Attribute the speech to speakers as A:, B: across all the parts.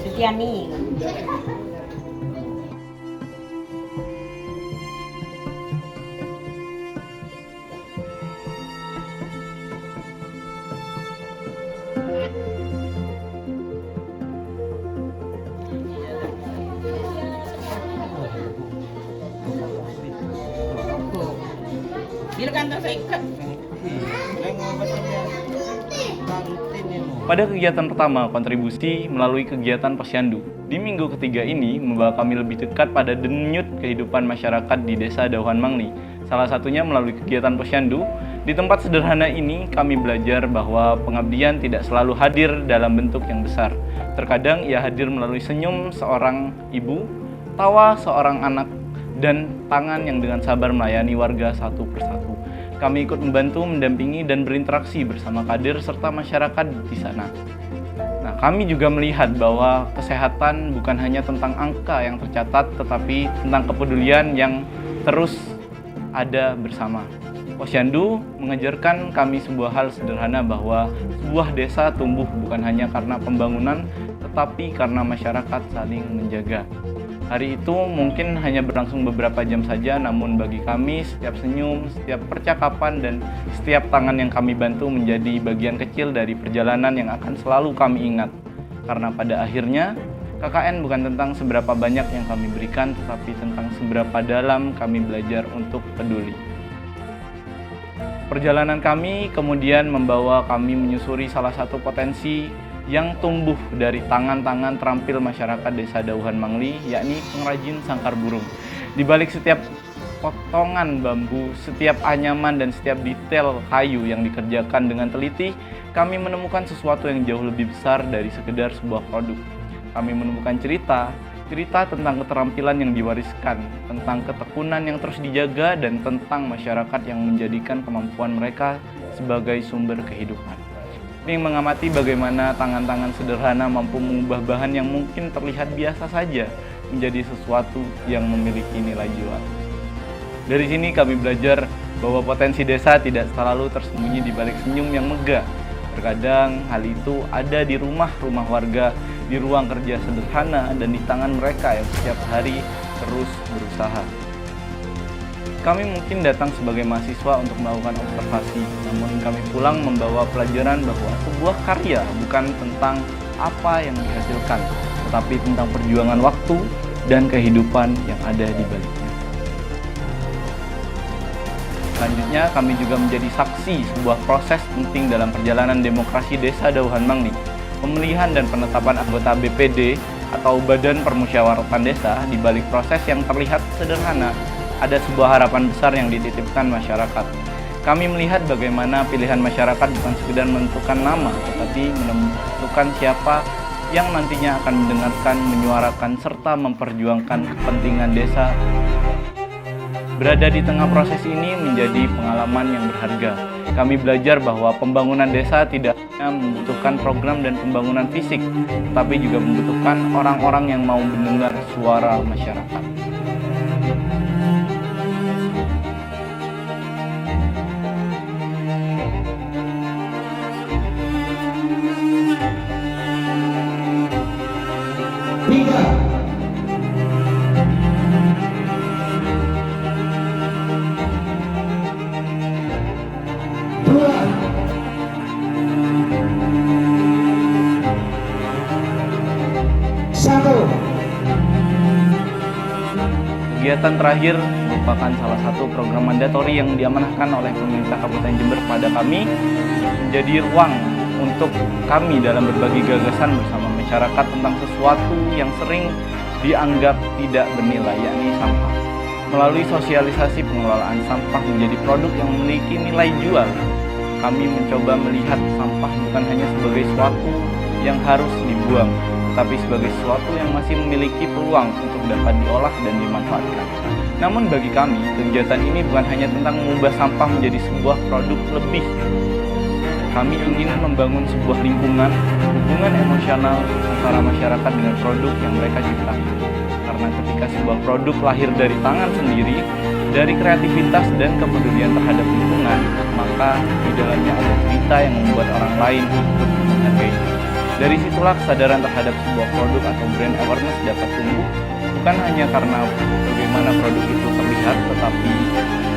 A: Setiani.
B: Pada kegiatan pertama, kontribusi melalui kegiatan Posyandu. Di minggu ketiga ini membawa kami lebih dekat pada denyut kehidupan masyarakat di Desa Dauhan Mangli. Salah satunya melalui kegiatan Posyandu. Di tempat sederhana ini kami belajar bahwa pengabdian tidak selalu hadir dalam bentuk yang besar. Terkadang ia hadir melalui senyum seorang ibu, tawa seorang anak, dan tangan yang dengan sabar melayani warga satu persatu. Kami ikut membantu, mendampingi, dan berinteraksi bersama kader serta masyarakat di sana. Nah, kami juga melihat bahwa kesehatan bukan hanya tentang angka yang tercatat, tetapi tentang kepedulian yang terus ada bersama. Posyandu mengajarkan kami sebuah hal sederhana bahwa sebuah desa tumbuh bukan hanya karena pembangunan, tetapi karena masyarakat saling menjaga. Hari itu mungkin hanya berlangsung beberapa jam saja, namun bagi kami setiap senyum, setiap percakapan, dan setiap tangan yang kami bantu menjadi bagian kecil dari perjalanan yang akan selalu kami ingat. Karena pada akhirnya, KKN bukan tentang seberapa banyak yang kami berikan, tetapi tentang seberapa dalam kami belajar untuk peduli. Perjalanan kami kemudian membawa kami menyusuri salah satu potensi yang tumbuh dari tangan-tangan terampil masyarakat Desa Dauhan Mangli, yakni pengrajin sangkar burung. Di balik setiap potongan bambu, setiap anyaman, dan setiap detail kayu yang dikerjakan dengan teliti, kami menemukan sesuatu yang jauh lebih besar dari sekedar sebuah produk. Kami menemukan cerita tentang keterampilan yang diwariskan, tentang ketekunan yang terus dijaga, dan tentang masyarakat yang menjadikan kemampuan mereka sebagai sumber kehidupan. Ini mengamati bagaimana tangan-tangan sederhana mampu mengubah bahan yang mungkin terlihat biasa saja menjadi sesuatu yang memiliki nilai jual. Dari sini kami belajar bahwa potensi desa tidak selalu tersembunyi di balik senyum yang megah. Terkadang hal itu ada di rumah-rumah warga, di ruang kerja sederhana, dan di tangan mereka yang setiap hari terus berusaha. Kami mungkin datang sebagai mahasiswa untuk melakukan observasi, namun kami pulang membawa pelajaran bahwa sebuah karya bukan tentang apa yang dihasilkan, tetapi tentang perjuangan waktu dan kehidupan yang ada di baliknya. Selanjutnya, kami juga menjadi saksi sebuah proses penting dalam perjalanan demokrasi Desa Dauhan Mangli. Pemilihan dan penetapan anggota BPD atau Badan Permusyawaratan Desa. Di balik proses yang terlihat sederhana, ada sebuah harapan besar yang dititipkan masyarakat. Kami melihat bagaimana pilihan masyarakat bukan sekedar menentukan nama, tetapi menentukan siapa yang nantinya akan mendengarkan, menyuarakan, serta memperjuangkan kepentingan desa. Berada di tengah proses ini menjadi pengalaman yang berharga. Kami belajar bahwa pembangunan desa tidak hanya membutuhkan program dan pembangunan fisik, tetapi juga membutuhkan orang-orang yang mau mendengar suara masyarakat. Kegiatan terakhir merupakan salah satu program mandatori yang diamanahkan oleh pemerintah Kabupaten Jember kepada kami, menjadi ruang untuk kami dalam berbagi gagasan bersama masyarakat tentang sesuatu yang sering dianggap tidak bernilai, yakni sampah. Melalui sosialisasi pengelolaan sampah menjadi produk yang memiliki nilai jual, kami mencoba melihat sampah bukan hanya sebagai sesuatu yang harus dibuang, tapi sebagai sesuatu yang masih memiliki peluang untuk dapat diolah dan dimanfaatkan. Namun bagi kami, kegiatan ini bukan hanya tentang mengubah sampah menjadi sebuah produk lebih. Kami ingin membangun sebuah lingkungan, hubungan emosional antara masyarakat dengan produk yang mereka ciptakan. Karena ketika sebuah produk lahir dari tangan sendiri, Dari kreativitas dan kepedulian terhadap lingkungan, maka di dalamnya ada cerita yang membuat orang lain ikut menghargainya. Dari situlah kesadaran terhadap sebuah produk atau brand awareness dapat tumbuh, bukan hanya karena bagaimana produk itu terlihat, tetapi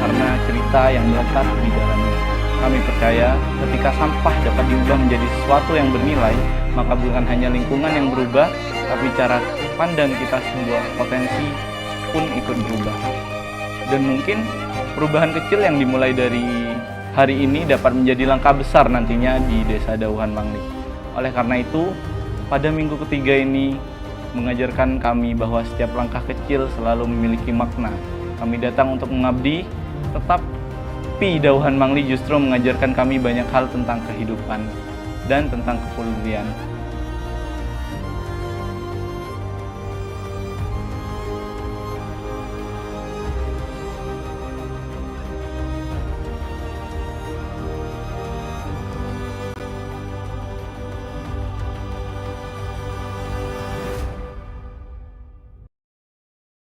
B: karena cerita yang melekat di dalamnya. Kami percaya ketika sampah dapat diubah menjadi sesuatu yang bernilai, maka bukan hanya lingkungan yang berubah, tapi cara pandang kita sebuah potensi pun ikut berubah. Dan mungkin perubahan kecil yang dimulai dari hari ini dapat menjadi langkah besar nantinya di Desa Dauhan Mangli. Oleh karena itu, pada minggu ketiga ini mengajarkan kami bahwa setiap langkah kecil selalu memiliki makna. Kami datang untuk mengabdi, tetapi Dauhan Mangli justru mengajarkan kami banyak hal tentang kehidupan dan tentang kepedulian.